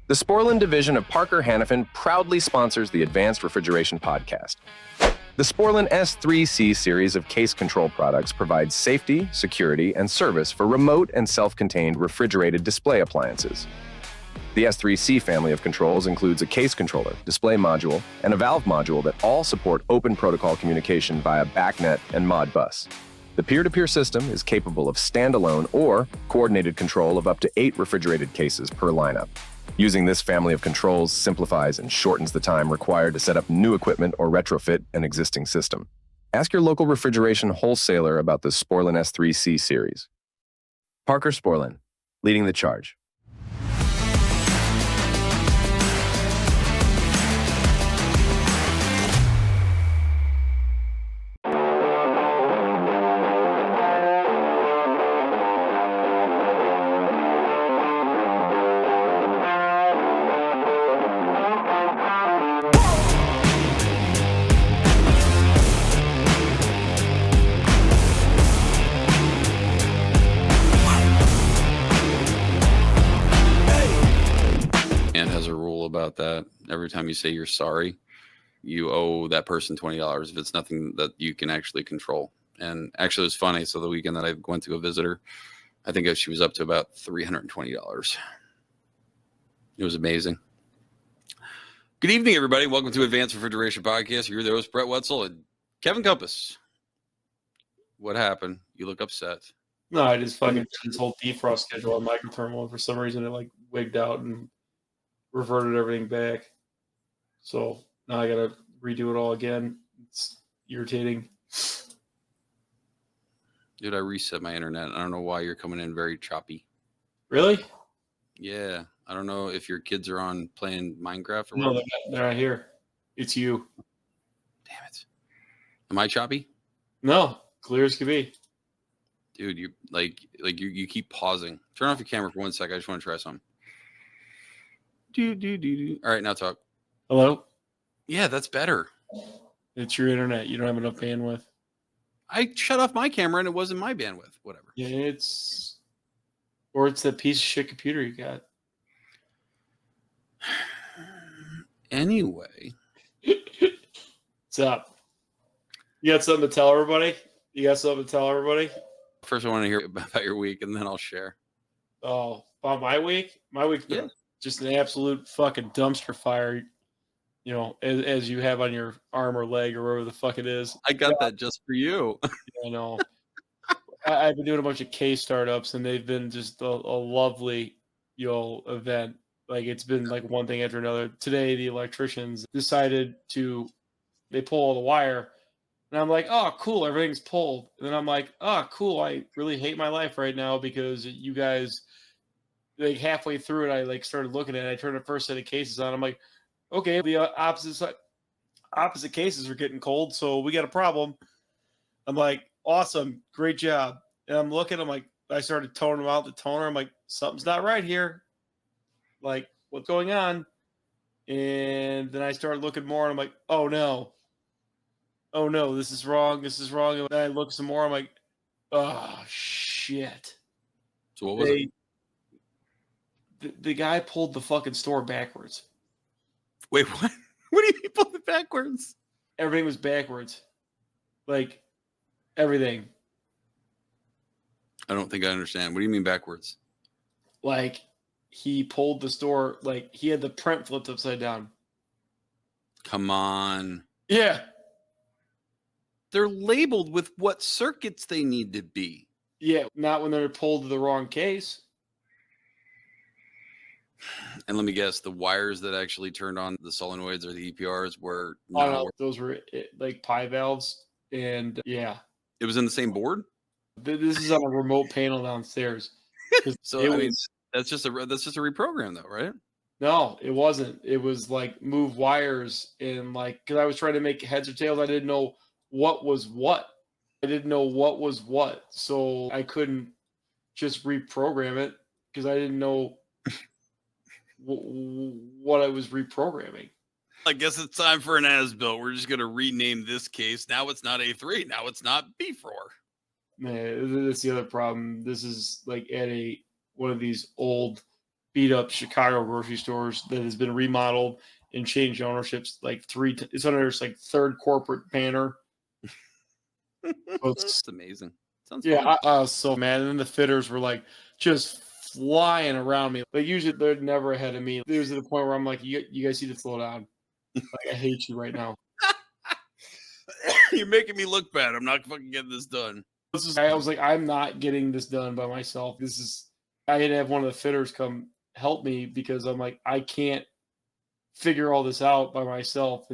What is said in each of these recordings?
The Sporlan division of Parker Hannifin proudly sponsors the Advanced Refrigeration podcast. The Sporlan S3C series of case control products provides safety, security, and service for remote and self-contained refrigerated display appliances. The S3C family of controls includes a case controller, display module, and a valve module that all support open protocol communication via BACnet and Modbus. The peer-to-peer system is capable of standalone or coordinated control of up to 8 refrigerated cases per lineup. Using this family of controls simplifies and shortens the time required to set up new equipment or retrofit an existing system. Ask your local refrigeration wholesaler about the Sporlan S3C series. Parker Sporlan, leading the charge. That every time you say you're sorry, you owe that person $20 if it's nothing that you can actually control. And actually, it was funny. So the weekend that I went to go visit her, I think she was up to about $320. It was amazing. Good evening, everybody. Welcome to Advanced Refrigeration Podcast. You're the host, Brett Wetzel and Kevin Compass. What happened? You look upset. No, I just fucking this whole defrost schedule on microthermal, and for some reason it like wigged out and reverted everything back. So now I gotta redo it all again. It's irritating. Dude, I reset my internet. I don't know why you're coming in very choppy. Really? Yeah. I don't know if your kids are on playing Minecraft or no, what. they're not here. It's you. Damn it. Am I choppy? No, clear as can be. Dude, you you keep pausing. Turn off your camera for 1 second. I just want to try something. All right, now talk. Hello? Yeah, that's better. It's your internet. You don't have enough bandwidth. I shut off my camera and it wasn't my bandwidth. Whatever. Yeah, it's that piece of shit computer you got. Anyway. What's up? You got something to tell everybody? First, I want to hear about your week, and then I'll share. Oh, about my week? My week's been just an absolute fucking dumpster fire, you know, as you have on your arm or leg or wherever the fuck it is. I got that just for you. I know. I've been doing a bunch of case startups, and they've been just a lovely, event. Like, it's been like one thing after another. Today, the electricians decided they pull all the wire, and I'm like, oh, cool, everything's pulled. And then I'm like, oh, cool, I really hate my life right now because you guys... Like halfway through it, I like started looking at it. I turned the first set of cases on. I'm like, okay, the opposite cases are getting cold, so we got a problem. I'm like, awesome, great job. And I'm looking. I'm like, I started toning them out the toner. I'm like, something's not right here. Like, what's going on? And then I started looking more, and I'm like, oh no, this is wrong. And then I look some more. I'm like, oh shit. So what was it? The guy pulled the fucking store backwards. Wait, what? What do you mean pulled it backwards? Everything was backwards. Like, everything. I don't think I understand. What do you mean backwards? Like, he pulled the store, like, he had the print flipped upside down. Come on. Yeah. They're labeled with what circuits they need to be. Yeah, not when they're pulled to the wrong case. And let me guess, the wires that actually turned on the solenoids or the EPRs were those were like pi valves, and yeah, it was in the same board. This is on a remote panel downstairs. So that's just a reprogram though, right? No, it wasn't. It was like move wires and like because I was trying to make heads or tails. I didn't know what was what. So I couldn't just reprogram it because I didn't know what I was reprogramming. I guess it's time for an as-built. We're just going to rename this case. Now it's not A3. Now it's not B4. Man, that's the other problem. This is like at one of these old beat up Chicago grocery stores that has been remodeled and changed ownerships like it's under its like third corporate banner. So That's amazing. Sounds yeah, fun. I was so mad. And then the fitters were like just flying around me. Like usually they're never ahead of me. It was at the point where I'm like, you guys need to slow down. Like I hate you right now. You're making me look bad. I'm not fucking getting this done. I was like, I'm not getting this done by myself. I had to have one of the fitters come help me because I'm like, I can't figure all this out by myself.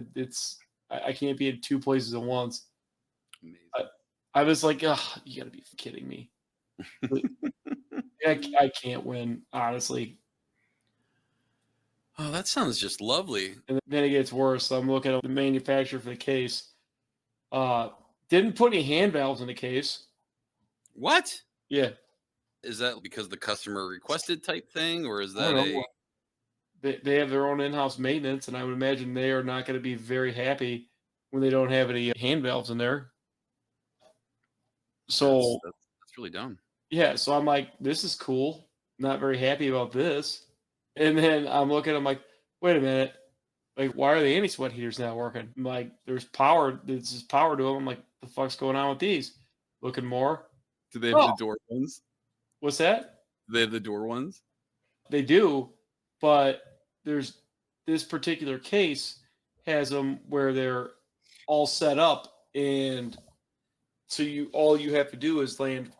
I can't be in two places at once. Amazing. I was like, oh, you gotta be kidding me. I can't win, honestly. Oh, that sounds just lovely. And then it gets worse. So I'm looking at the manufacturer for the case. Didn't put any hand valves in the case. What? Yeah. Is that because the customer requested type thing, or is I that don't know. They have their own in-house maintenance, and I would imagine they are not going to be very happy when they don't have any hand valves in there. So that's really dumb. yeah, so I'm like, this is cool. Not very happy about this. And then I'm looking, I'm like, wait a minute. Like, why are the anti-sweat heaters not working? I'm like, there's power to them. I'm like, the fuck's going on with these? Looking more. Do they have the door ones? What's that? Do they have the door ones? They do, but there's this particular case has them where they're all set up, and so all you have to do is land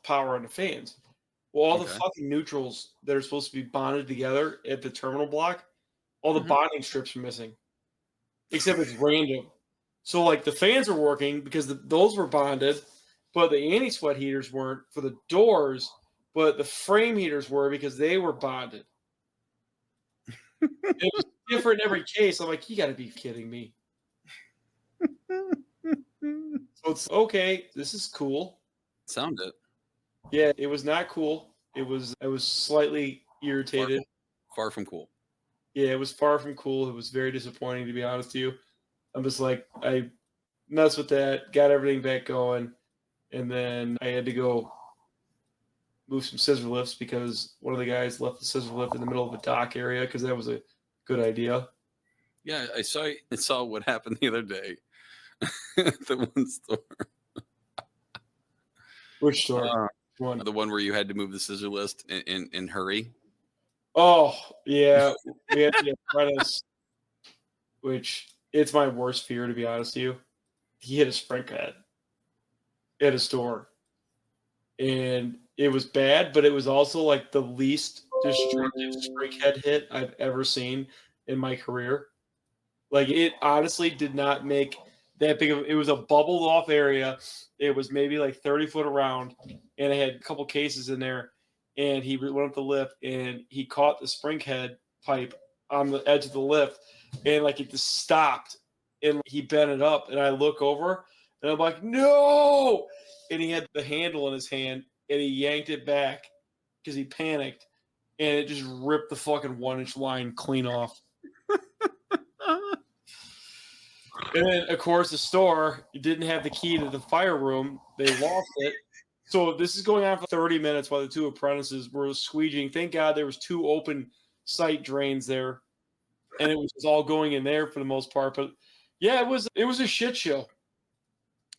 power on the fans. Well, all the fucking neutrals that are supposed to be bonded together at the terminal block, all the bonding strips are missing, except it's random. So like the fans are working because those were bonded, but the anti-sweat heaters weren't for the doors, but the frame heaters were because they were bonded. It was different in every case. I'm like, you got to be kidding me. So it's okay. This is cool. Sound it. Yeah, it was not cool. I was slightly irritated. Far from cool. Yeah, it was far from cool. It was very disappointing, to be honest with you. I'm just like, I messed with that, got everything back going, and then I had to go move some scissor lifts because one of the guys left the scissor lift in the middle of a dock area because that was a good idea. Yeah, I saw what happened the other day at the one store. Which store? The one where you had to move the scissor lift in hurry. Oh, yeah. We had the apprentice, which it's my worst fear, to be honest with you. He hit a spring head at a store. And it was bad, but it was also like the least destructive spring head hit I've ever seen in my career. Like it honestly did not make that big of it was a bubbled off area. It was maybe like 30 foot around, and it had a couple cases in there. And he went up the lift and he caught the spring head pipe on the edge of the lift, and like it just stopped, and he bent it up, and I look over and I'm like, no! And he had the handle in his hand and he yanked it back because he panicked, and it just ripped the fucking 1-inch line clean off. And then, of course, the store didn't have the key to the fire room. They lost it. So this is going on for 30 minutes while the two apprentices were squeegeeing. Thank God there was 2 open site drains there, and it was all going in there for the most part. But yeah, it was a shit show.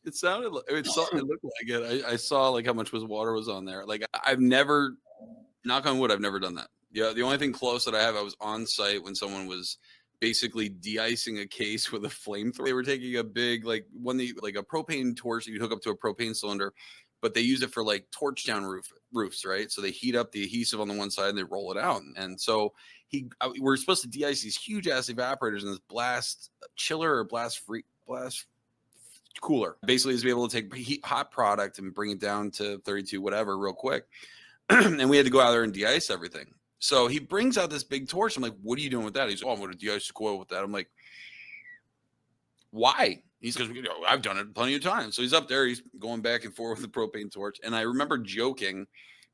It looked like it. I saw like how much water was on there. Like I've never, knock on wood, I've never done that. Yeah, the only thing close that I was on site when someone was basically de-icing a case with a flamethrower. They were taking a big like a propane torch that you hook up to a propane cylinder, but they use it for like torch down roofs, right? So they heat up the adhesive on the one side and they roll it out. And so we're supposed to de-ice these huge ass evaporators in this blast chiller or blast cooler. Basically, is to be able to take hot product and bring it down to 32, whatever, real quick. And we had to go out there and de-ice everything. So he brings out this big torch. I'm like, what are you doing with that? He's like, oh, I'm going to de-ice the coil with that. I'm like, why? He's because I've done it plenty of times. So he's up there. He's going back and forth with the propane torch. And I remember joking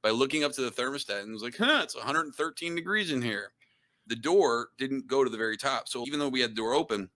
by looking up to the thermostat and was like, it's 113 degrees in here. The door didn't go to the very top. So even though we had the door open,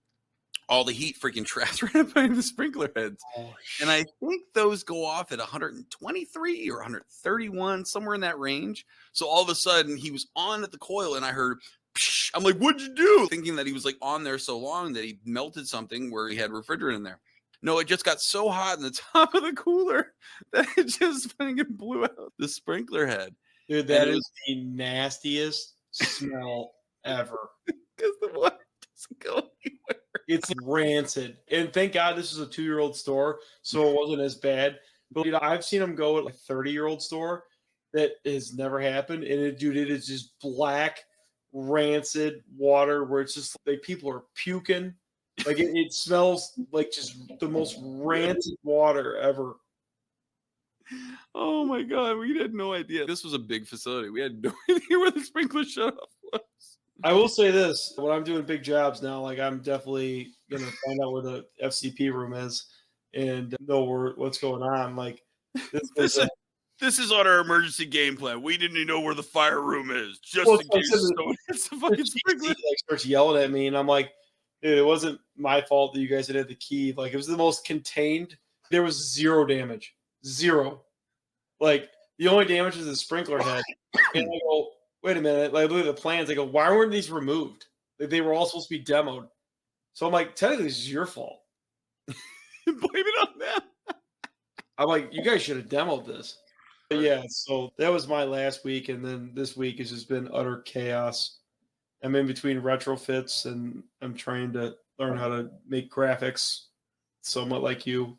all the heat freaking traps right up behind the sprinkler heads. Oh, And I think those go off at 123 or 131, somewhere in that range. So all of a sudden he was on at the coil and I heard, psh, I'm like, what'd you do? Thinking that he was like on there so long that he melted something where he had refrigerant in there. No, it just got so hot in the top of the cooler that it just fucking blew out the sprinkler head. dude, that is the nastiest smell ever. Because the water doesn't go anywhere. It's rancid. And thank God this is a 2-year-old store, so it wasn't as bad. But I've seen them go at like 30-year-old store. That has never happened. And it is just black, rancid water where it's just like people are puking. Like it smells like just the most rancid water ever. Oh my God, we had no idea. This was a big facility. We had no idea where the sprinkler shut off was. I will say this, when I'm doing big jobs now, like I'm definitely going to find out where the FCP room is and know what's going on. Like this is on our emergency game plan. We didn't even know where the fire room is, just well, in case it's a fucking sprinkler. Like starts yelling at me, and I'm like, dude, it wasn't my fault that you guys had the key. Like it was the most contained. There was 0 damage, 0. Like the only damage is the sprinkler head. And I go, wait a minute. Like I look at the plans. I go, why weren't these removed? Like, they were all supposed to be demoed. So I'm like, technically, this is your fault. Blame it on them. I'm like, you guys should have demoed this. But yeah, so that was my last week, and then this week has just been utter chaos. I'm in between retrofits, and I'm trying to learn how to make graphics somewhat like you.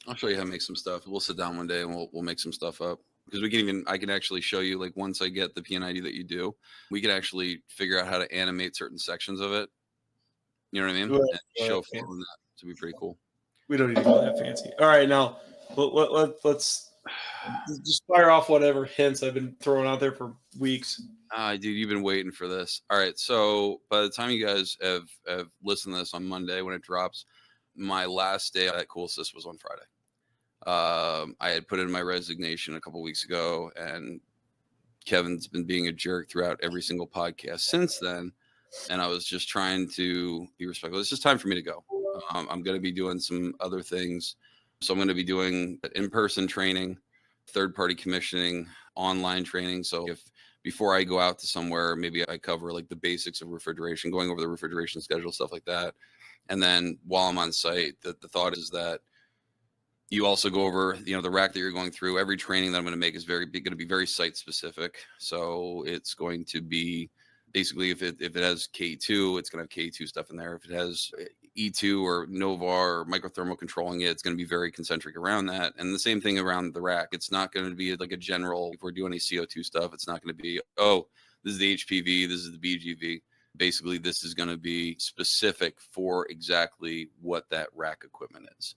I'll show you how to make some stuff. We'll sit down one day and we'll make some stuff up. Because I can actually show you, like, once I get the PNID that you do, we can actually figure out how to animate certain sections of it. You know what I mean? And show flow in that. To be pretty cool. We don't need to go that fancy. All right, now let's just fire off whatever hints I've been throwing out there for weeks. Dude, you've been waiting for this. All right, so by the time you guys have listened to this on Monday when it drops, my last day at CoolSys was on Friday. I had put in my resignation a couple weeks ago, and Kevin's been being a jerk throughout every single podcast since then. And I was just trying to be respectful. It's just time for me to go. I'm going to be doing some other things. So I'm going to be doing in-person training, third-party commissioning, online training. So if before I go out to somewhere, maybe I cover like the basics of refrigeration, going over the refrigeration schedule, stuff like that. And then while I'm on site, the thought is that you also go over, the rack that you're going through. Every training that I'm going to make is going to be very site specific. So it's going to be basically if it has K2, it's going to have K2 stuff in there. If it has E2 or Novar or microthermal controlling it, it's going to be very concentric around that. And the same thing around the rack. It's not going to be like a general, if we're doing any CO2 stuff, it's not going to be, oh, this is the HPV, this is the BGV. Basically, this is going to be specific for exactly what that rack equipment is,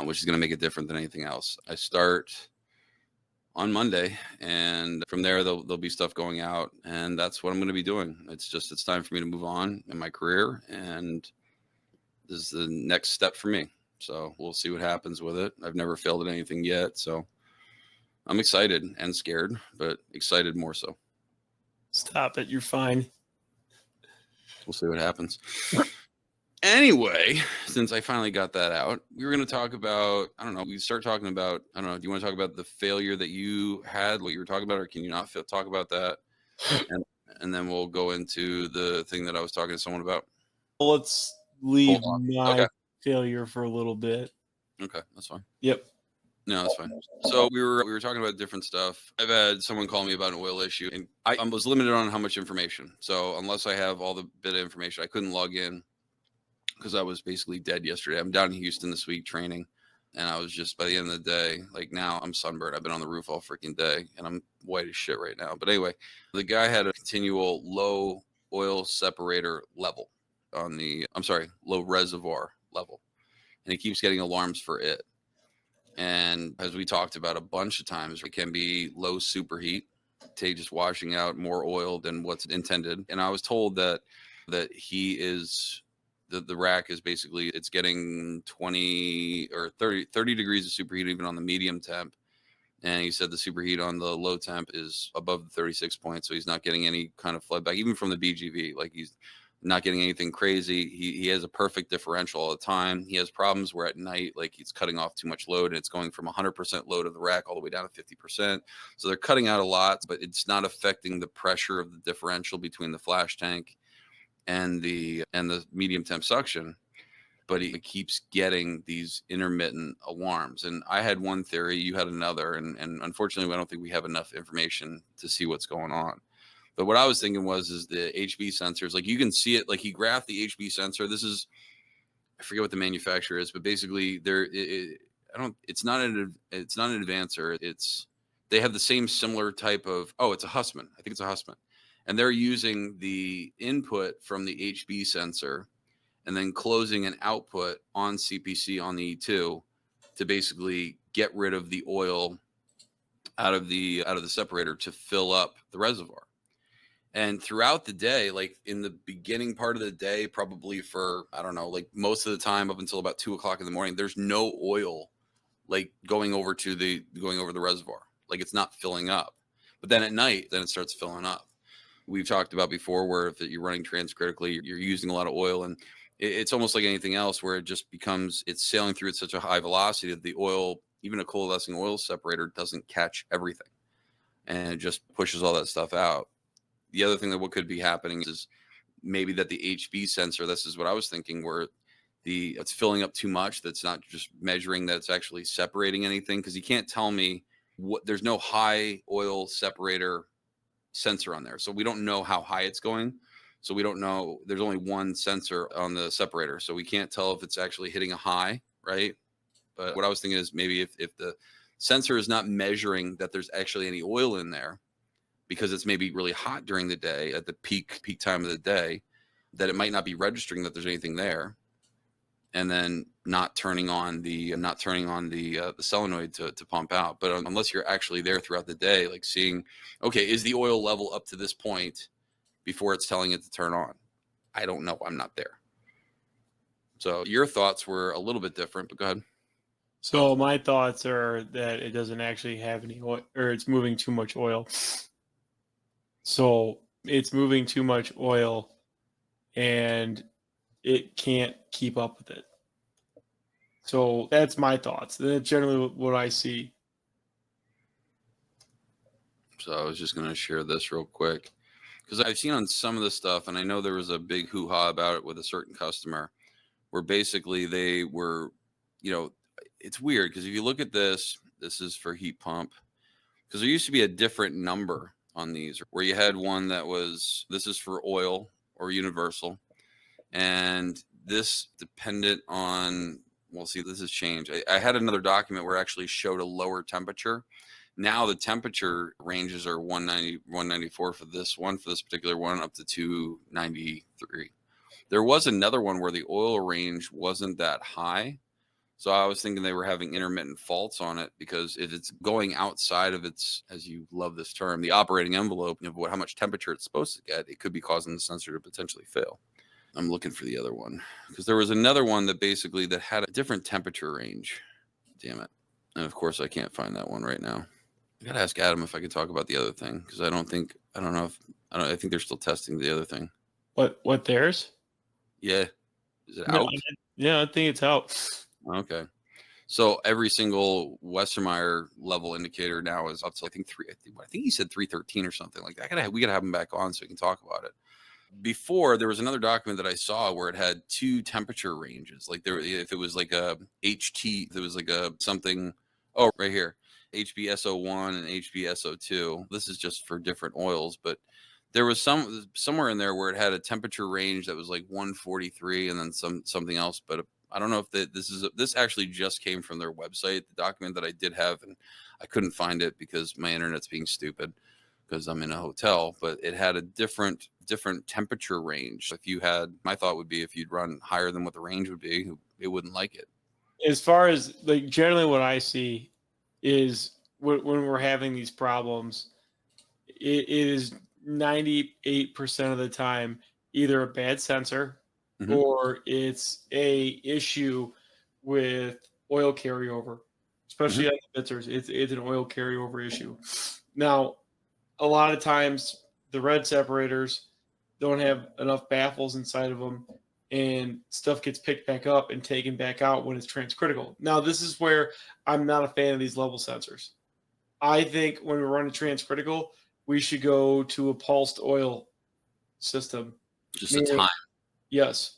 which is going to make it different than anything else. I start on Monday, and from there there'll be stuff going out, and that's what I'm going to be doing. It's time for me to move on in my career, and this is the next step for me. So we'll see what happens with it. I've never failed at anything yet, so I'm excited and scared, but excited more so. Stop it, you're fine. We'll see what happens. Anyway, since I finally got that out, we were going to talk about, I don't know, we start talking about, I don't know, do you want to talk about the failure that you had, what you were talking about, or can you not talk about that? And then we'll go into the thing that I was talking to someone about. Let's leave my failure for a little bit. Okay, that's fine. Yep. No, that's fine. So we were talking about different stuff. I've had someone call me about an oil issue, and I was limited on how much information. So unless I have all the bit of information, I couldn't log in because I was basically dead yesterday. I'm down in Houston this week training, and I was just, by the end of the day, like now I'm sunburned. I've been on the roof all freaking day, and I'm white as shit right now. But anyway, the guy had a continual low oil separator level on low reservoir level, and he keeps getting alarms for it. And as we talked about a bunch of times, it can be low superheat, just washing out more oil than what's intended. And I was told that he is, the rack is basically, it's getting 20 or 30 degrees of superheat even on the medium temp. And he said the superheat on the low temp is above the 36 points. So he's not getting any kind of flood back, even from the BGV. Like not getting anything crazy. He has a perfect differential all the time. He has problems where at night, like he's cutting off too much load and it's going from 100% load of the rack all the way down to 50%. So they're cutting out a lot, but it's not affecting the pressure of the differential between the flash tank and the medium temp suction. But he keeps getting these intermittent alarms. And I had one theory, you had another, and unfortunately, I don't think we have enough information to see what's going on. But what I was thinking is the HV sensors, like you can see it, like he graphed the HV sensor. This is, I forget what the manufacturer is, but basically it's not an advancer. They have the same similar type of, it's a Hussmann. I think it's a Hussmann. And they're using the input from the HV sensor and then closing an output on CPC on the E2 to basically get rid of the oil out of the separator to fill up the reservoir. And throughout the day, like in the beginning part of the day, probably for, I don't know, like most of the time up until about 2:00 in the morning, there's no oil like going over the reservoir. Like it's not filling up. But then at night, then it starts filling up. We've talked about before where if you're running transcritically, you're using a lot of oil, and it's almost like anything else where it just becomes, it's sailing through at such a high velocity that the oil, even a coalescing oil separator, doesn't catch everything and it just pushes all that stuff out. The other thing that what could be happening is maybe that the HV sensor, this is what I was thinking, where it's filling up too much. That's not just measuring that it's actually separating anything, because you can't tell me there's no high oil separator sensor on there. So we don't know how high it's going. So we don't know, there's only one sensor on the separator. So we can't tell if it's actually hitting a high, right? But what I was thinking is maybe if the sensor is not measuring that there's actually any oil in there, because it's maybe really hot during the day at the peak time of the day, that it might not be registering that there's anything there, and then not turning on the solenoid to pump out. But unless you're actually there throughout the day, like seeing, okay, is the oil level up to this point before it's telling it to turn on? I don't know. I'm not there. So your thoughts were a little bit different, but go ahead. So my thoughts are that it doesn't actually have any oil, or it's moving too much oil. So it's moving too much oil and it can't keep up with it. So that's my thoughts. That's generally what I see. So I was just going to share this real quick, because I've seen on some of the stuff, and I know there was a big hoo-ha about it with a certain customer, where basically they were, it's weird, because if you look at this is for heat pump, because there used to be a different number on these, where you had one that was, this is for oil or universal, and this dependent on, well, see, this has changed. I had another document where it actually showed a lower temperature. Now the temperature ranges are 190, 194 for this particular one, up to 293. There was another one where the oil range wasn't that high. So I was thinking they were having intermittent faults on it, because if it's going outside of its, as you love this term, the operating envelope of how much temperature it's supposed to get, it could be causing the sensor to potentially fail. I'm looking for the other one, because there was another one that basically that had a different temperature range. Damn it. And of course I can't find that one right now. I gotta ask Adam if I could talk about the other thing, because I think they're still testing the other thing. What theirs? Yeah. Is it out? Yeah, I think it's out. Okay. So every single Westermeyer level indicator now is up to, I think he said 313 or something like that. We gotta have him back on so we can talk about it. Before, there was another document that I saw where it had two temperature ranges. Like if it was like a HT, if it was like a something, right here, HBSO1 and HBSO2. This is just for different oils, but there was somewhere in there where it had a temperature range that was like 143 and then something else. But I don't know if this actually just came from their website, the document that I did have, and I couldn't find it because my internet's being stupid, because I'm in a hotel. But it had a different temperature range. My thought would be if you'd run higher than what the range would be, it wouldn't like it. As far as like generally what I see is when we're having these problems, it is 98% of the time either a bad sensor, mm-hmm. or it's a issue with oil carryover, especially mm-hmm. on the bitters. It's an oil carryover issue. Now, a lot of times the red separators, don't have enough baffles inside of them, and stuff gets picked back up and taken back out when it's transcritical. Now, this is where I'm not a fan of these level sensors. I think when we're running transcritical, we should go to a pulsed oil system. Just a time. Yes.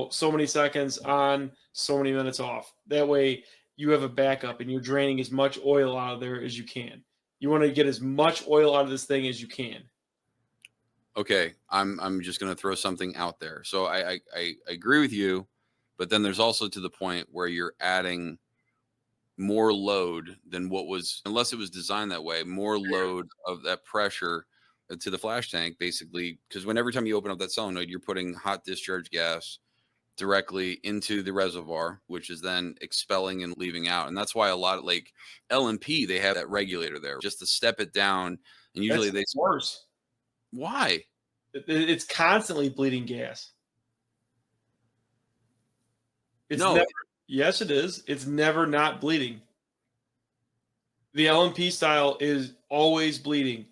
So many seconds on, so many minutes off. That way you have a backup and you're draining as much oil out of there as you can. You want to get as much oil out of this thing as you can. Okay, I'm just going to throw something out there. So I agree with you, but then there's also to the point where you're adding more load than what was, unless it was designed that way, more load of that pressure to the flash tank, basically, because every time you open up that solenoid, you're putting hot discharge gas directly into the reservoir, which is then expelling and leaving out. And that's why a lot of like L&P, they have that regulator there just to step it down. And usually That's worse. Why? It's constantly bleeding gas. Yes, it is. It's never not bleeding. The L&P style is always bleeding.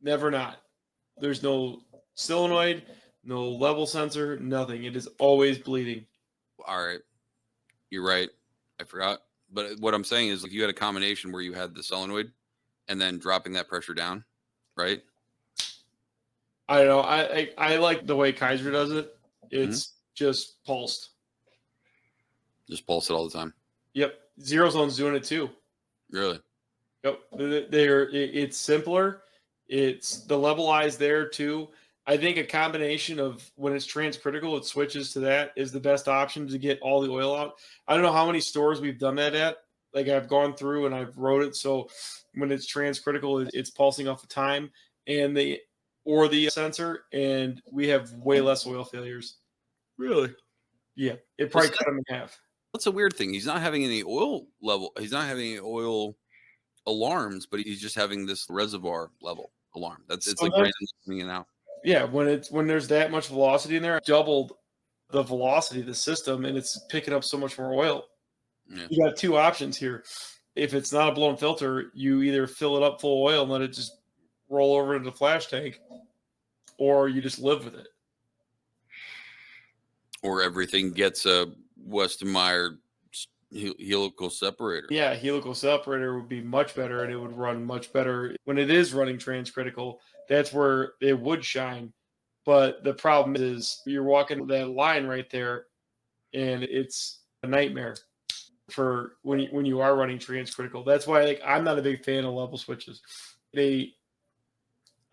Never not. There's no solenoid, no level sensor, nothing. It is always bleeding. All right. You're right. I forgot. But what I'm saying is, if you had a combination where you had the solenoid and then dropping that pressure down, right? I don't know. I like the way Kaiser does it. It's just pulsed. Just pulse it all the time. Yep. Zero Zone's doing it too. Really? Yep. It's simpler. It's the levelized there too. I think a combination of when it's transcritical, it switches to that is the best option to get all the oil out. I don't know how many stores we've done that at. Like I've gone through and I've wrote it. So when it's transcritical, it's pulsing off the time and the sensor, and we have way less oil failures. Really? Yeah. It probably cut them in half. That's a weird thing. He's not having any oil level. He's not having any oil alarms, but he's just having this reservoir level alarm. It's like random coming in and out. Yeah, when there's that much velocity in there, doubled the velocity of the system, and it's picking up so much more oil. Yeah. You got two options here. If it's not a blown filter, you either fill it up full of oil and let it just roll over into the flash tank, or you just live with it. Or everything gets a Westermeyer helical separator. Yeah, helical separator would be much better, and it would run much better when it is running transcritical. That's where it would shine. But the problem is you're walking that line right there, and it's a nightmare for when you are running transcritical. That's why I'm not a big fan of level switches. I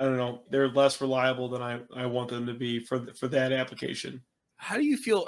don't know, they're less reliable than I want them to be for that application. How do you feel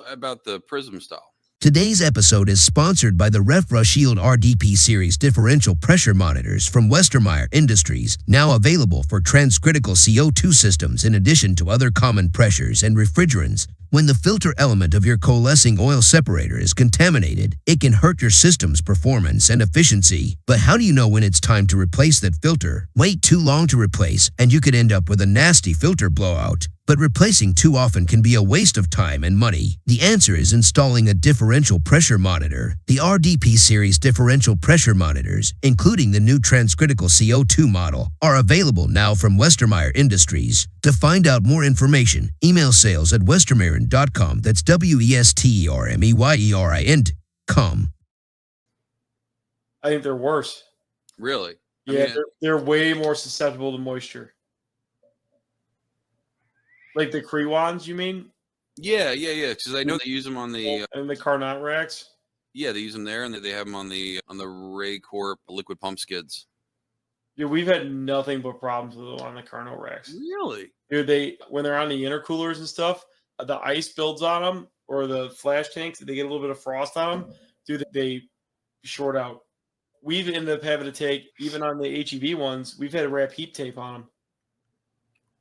about the Prism style? Today's episode is sponsored by the Refrigeration RDP series differential pressure monitors from Westermeyer Industries, now available for transcritical CO2 systems in addition to other common pressures and refrigerants. When the filter element of your coalescing oil separator is contaminated, it can hurt your system's performance and efficiency. But how do you know when it's time to replace that filter? Wait too long to replace, and you could end up with a nasty filter blowout. But replacing too often can be a waste of time and money. The answer is installing a differential pressure monitor. The RDP series differential pressure monitors, including the new transcritical CO2 model, are available now from Westermeyer Industries. To find out more information, email sales@westermeyerin.com. That's WESTERMEYERIN.com. I think they're worse. Really? Yeah, they're way more susceptible to moisture. Like the Crewans, you mean? Yeah. Because I know they use them on the and the Carnot racks. Yeah, they use them there, and they have them on the Raycorp liquid pump skids. Yeah, we've had nothing but problems with them on the Carnot racks. Really? Dude, when they're on the intercoolers and stuff, the ice builds on them, or the flash tanks, they get a little bit of frost on them. Dude, they short out. We've ended up having to take, even on the HEV ones, we've had to wrap heat tape on them.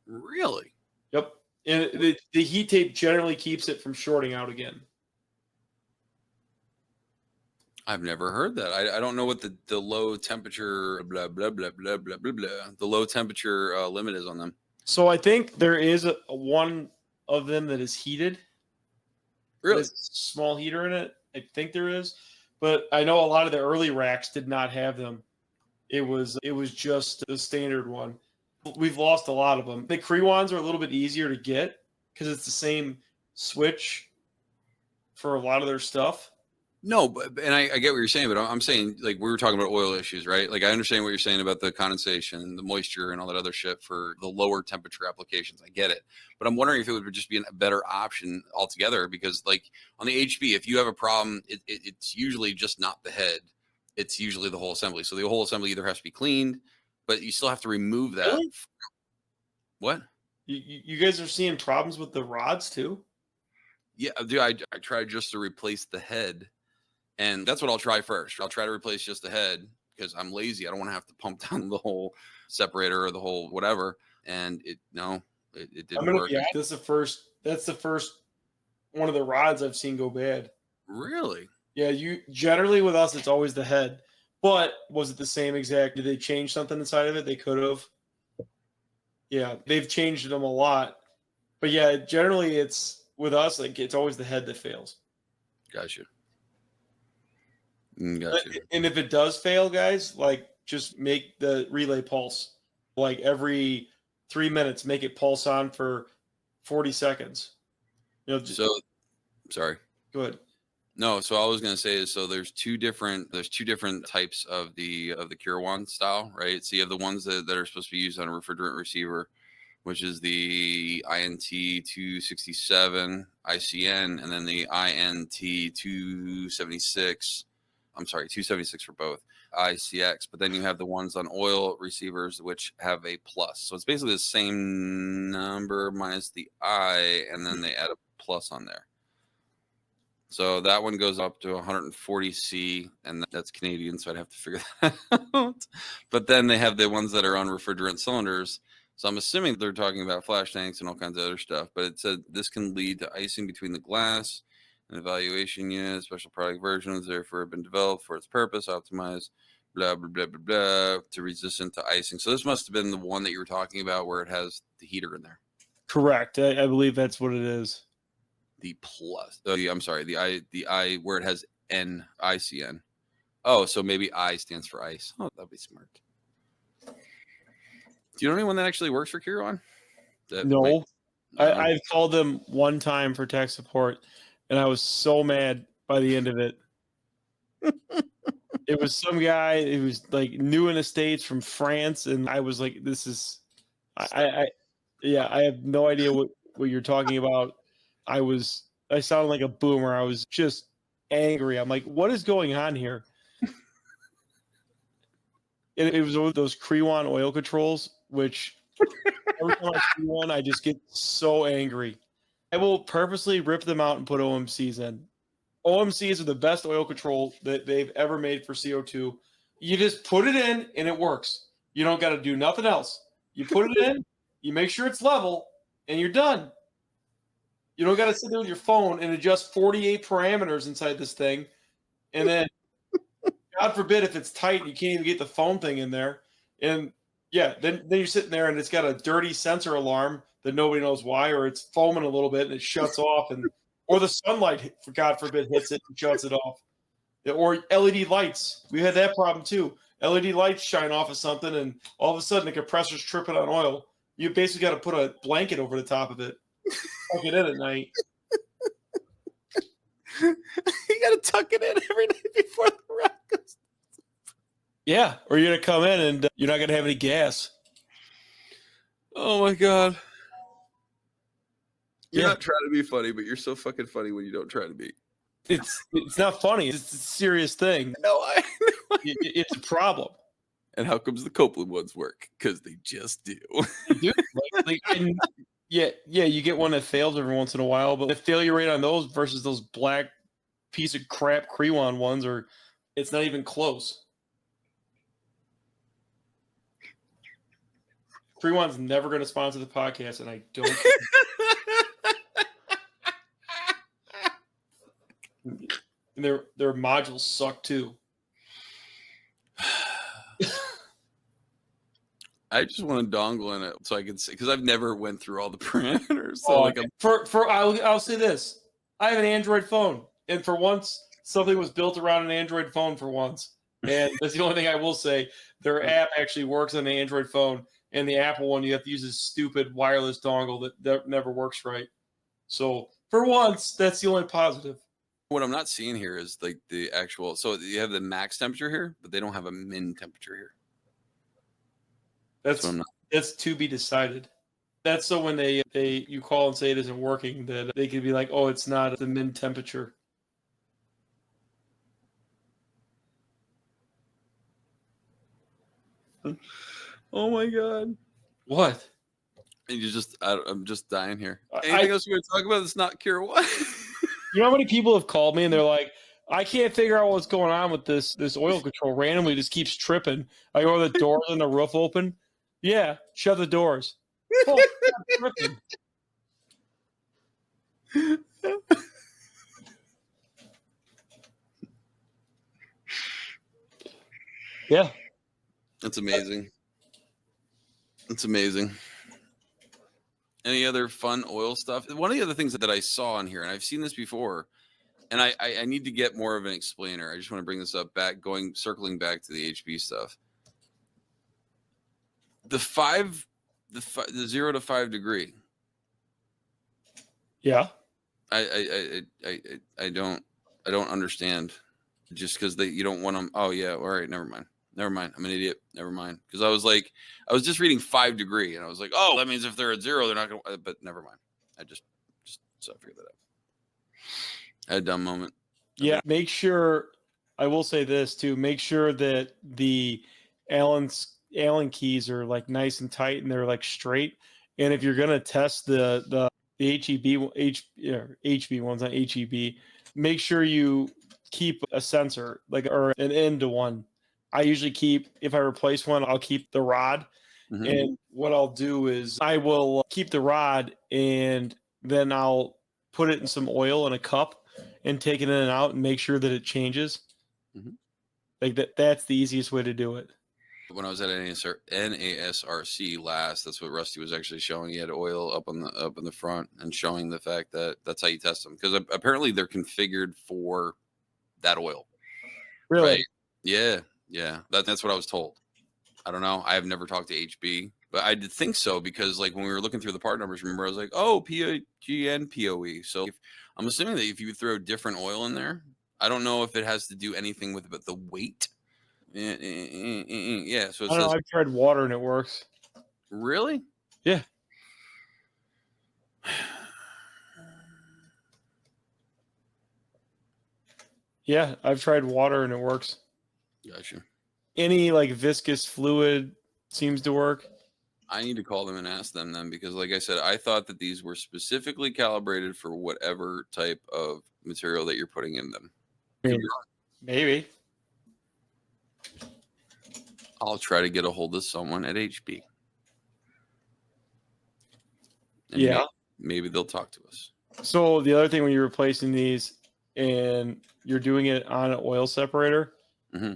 Really? Yep. And the heat tape generally keeps it from shorting out again. I've never heard that. I don't know what the low temperature blah blah blah blah blah blah blah the low temperature limit is on them. So I think there is a one of them that is heated. Really? There's a small heater in it. I think there is, but I know a lot of the early racks did not have them. It was just the standard one. We've lost a lot of them. The Crewons are a little bit easier to get because it's the same switch for a lot of their stuff. No, but and I get what you're saying, but I'm saying, like, we were talking about oil issues, right? Like, I understand what you're saying about the condensation, the moisture, and all that other shit for the lower temperature applications. I get it, but I'm wondering if it would just be a better option altogether, because, like, on the HV, if you have a problem, it's usually just not the head; it's usually the whole assembly. So the whole assembly either has to be cleaned, but you still have to remove that. Really? What? You guys are seeing problems with the rods too? Yeah, dude, I tried just to replace the head. And that's what I'll try first. I'll try to replace just the head because I'm lazy. I don't want to have to pump down the whole separator or the whole whatever. And it didn't work. Yeah, that's the first one of the rods I've seen go bad. Really? Yeah, you generally with us it's always the head. But was it the same exact? Did they change something inside of it? They could have. Yeah, they've changed them a lot. But yeah, generally it's with us, like it's always the head that fails. Gotcha. Gotcha. And if it does fail, guys, like just make the relay pulse. Like every 3 minutes, make it pulse on for 40 seconds. You know, so sorry. Go ahead. No, so all I was gonna say is, so there's two different types of the Curewon style, right? So you have the ones that are supposed to be used on a refrigerant receiver, which is the INT 267 ICN, and then the INT 276. I'm sorry, 276 for both ICX. But then you have the ones on oil receivers, which have a plus. So it's basically the same number minus the I, and then they add a plus on there. So that one goes up to 140C, and that's Canadian, so I'd have to figure that out. But then they have the ones that are on refrigerant cylinders. So I'm assuming they're talking about flash tanks and all kinds of other stuff. But it said this can lead to icing between the glass. An evaluation unit, special product versions, therefore have been developed for its purpose, optimized, blah, blah, blah, blah, blah, to resistant to icing. So this must have been the one that you were talking about where it has the heater in there. Correct. I believe that's what it is. The plus. I'm sorry, the I where it has NICN. Oh, so maybe I stands for ice. Oh, that'd be smart. Do you know anyone that actually works for Curewon? No. I've called them one time for tech support, and I was so mad by the end of it. It was some guy who was like new in the States from France, and I was like, "This is, I have no idea what you're talking about." I sounded like a boomer. I was just angry. I'm like, "What is going on here?" It was with those Crewon oil controls, which every time I see one, I just get so angry. I will purposely rip them out and put OMCs in. OMCs are the best oil control that they've ever made for CO2. You just put it in and it works. You don't got to do nothing else. You put it in, you make sure it's level, and you're done. You don't got to sit there with your phone and adjust 48 parameters inside this thing. And then, God forbid, if it's tight, you can't even get the phone thing in there. And yeah, then you're sitting there and it's got a dirty sensor alarm that nobody knows why, or it's foaming a little bit and it shuts off, or the sunlight, for God forbid, hits it and shuts it off. Or LED lights. We had that problem too. LED lights shine off of something and all of a sudden the compressor's tripping on oil. You basically got to put a blanket over the top of it. Tuck it in at night. You got to tuck it in every night before the run goes. Yeah, or you're going to come in and you're not going to have any gas. Oh my God. You're not trying to be funny, but you're so fucking funny when you don't try to be. It's not funny. It's a serious thing. No, I know. It's a problem. And how comes the Copeland ones work? Because they just do. You get one that fails every once in a while, but the failure rate on those versus those black piece of crap Crewon ones it's not even close. Crewon's never going to sponsor the podcast, and I don't. And their modules suck too. I just want a dongle in it so I can see, because I've never went through all the parameters. So I'll say this: I have an Android phone, and for once, something was built around an Android phone for once, and that's the only thing I will say. Their app actually works on the Android phone, And the Apple one, you have to use this stupid wireless dongle that never works right. So for once, that's the only positive. What I'm not seeing here is like the actual. So you have the max temperature here, but they don't have a min temperature here. That's to be decided. That's so when you call and say it isn't working, that they could be like, oh, it's not the min temperature. Oh my god! What? And I'm just dying here. Anything else you want to talk about that's not Cure One? You know how many people have called me and they're like, I can't figure out what's going on with this oil control. Randomly just keeps tripping. I go the doors and the roof open. Yeah, shut the doors. Oh, I'm tripping. Yeah. That's amazing. That's amazing. Any other fun oil stuff? One of the other things that I saw in here, and I've seen this before, and I need to get more of an explainer. I just want to bring this up circling back to the HB stuff. The 0 to 5 degree. Yeah. I don't understand. Just because you don't want them. Oh yeah, all right, never mind. I'm an idiot. Never mind. Because I was just reading 5 degree, and I was like, oh, that means if they're at 0, they're not going to. But never mind. I just so I figured that out. I had a dumb moment. Yeah. Make sure. I will say this too. Make sure that the Allen keys are like nice and tight and they're like straight. And if you're gonna test the HB ones, not HEB, make sure you keep a sensor or an end to one. I usually if I replace one, I'll keep the rod. Mm-hmm. And what I'll do is I will keep the rod and then I'll put it in some oil in a cup and take it in and out and make sure that it changes. Mm-hmm. Like that's the easiest way to do it. When I was at NASRC last, that's what Rusty was actually showing. He had oil up in the front and showing the fact that that's how you test them, because apparently they're configured for that oil. Really? Right? Yeah. That's what I was told. I don't know. I have never talked to HB, but I did think so, because like when we were looking through the part numbers, remember I was like, oh, POG and POE. So I'm assuming that if you throw different oil in there, I don't know if it has to do anything with it, but the weight. Yeah. So I don't know. I've tried water and it works. Really? Yeah. Yeah, I've tried water and it works. Gotcha. Any like viscous fluid seems to work. I need to call them and ask them then, because like I said, I thought that these were specifically calibrated for whatever type of material that you're putting in them. Maybe. I'll try to get a hold of someone at HB. And yeah. Maybe they'll talk to us. So the other thing when you're replacing these and you're doing it on an oil separator, mm-hmm.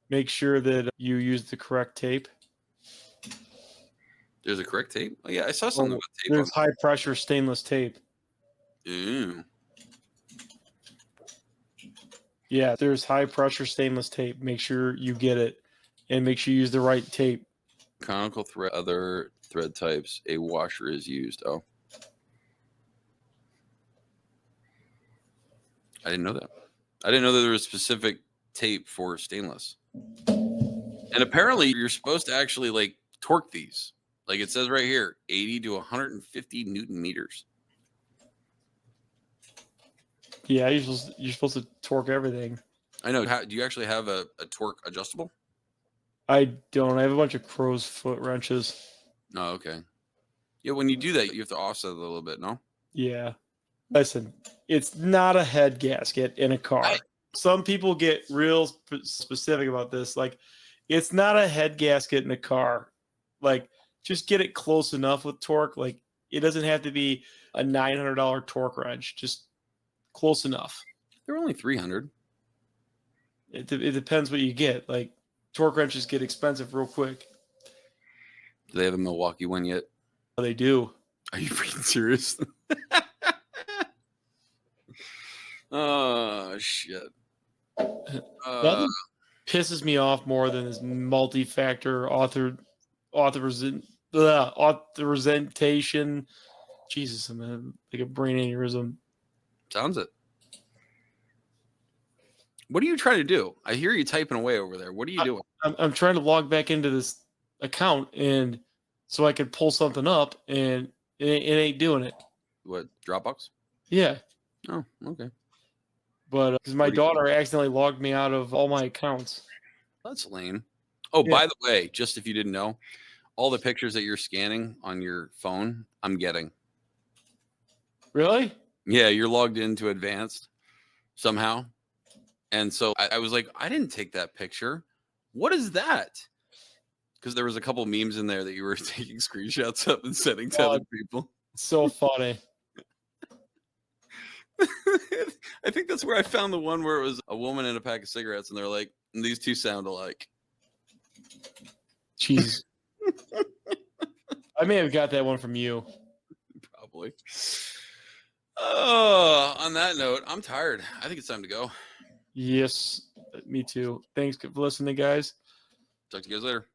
make sure that you use the correct tape. There's a correct tape? Oh, yeah, I saw something about tape. There's high pressure stainless tape. Ew. Yeah, there's high pressure stainless tape. Make sure you get it. And make sure you use the right tape. Conical thread, other thread types, a washer is used. Oh. I didn't know that. I didn't know that there was specific tape for stainless. And apparently you're supposed to actually like torque these. Like it says right here, 80 to 150 Newton meters. Yeah, you're supposed to torque everything. I know. Do you actually have a torque adjustable? I don't. I have a bunch of crow's foot wrenches. Oh, okay. Yeah, when you do that, you have to offset it a little bit, no? Yeah. Listen, it's not a head gasket in a car. Some people get real specific about this. Like, it's not a head gasket in a car. Like, just get it close enough with torque. Like, it doesn't have to be a $900 torque wrench. Just close enough. They're only $300. It depends what you get. Like, torque wrenches get expensive real quick. Do they have a Milwaukee one yet? Oh, they do. Are you freaking serious? Oh, shit. Nothing pisses me off more than this multi-factor authored authorization. Jesus, I'm gonna like a brain aneurysm. Sounds it. What are you trying to do? I hear you typing away over there. What are you doing? I'm trying to log back into this account and so I could pull something up, and it ain't doing it. What, Dropbox? Yeah. Oh, okay. But because my daughter accidentally logged me out of all my accounts. That's lame. Oh, Yeah. by the way, just if you didn't know, all the pictures that you're scanning on your phone, I'm getting. Really? Yeah, you're logged into advanced somehow. And so I was like, I didn't take that picture. What is that? Because there was a couple memes in there that you were taking screenshots of and sending to other people. So funny. I think that's where I found the one where it was a woman and a pack of cigarettes, and they're like, these two sound alike. Jesus. I may have got that one from you. Probably. Oh, on that note, I'm tired. I think it's time to go. Yes, me too. Thanks for listening, guys. Talk to you guys later.